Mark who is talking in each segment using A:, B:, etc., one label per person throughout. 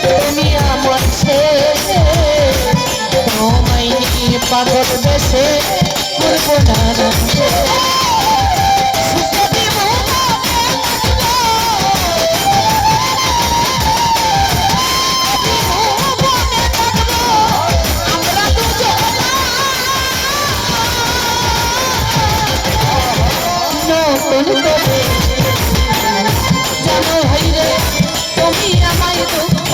A: তুমি আমার ছেলে তোমায় নিয়ে পাগল বেশে করবো না জানো ভাই রে তুমি আমায় দুঃখ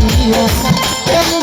A: দিও না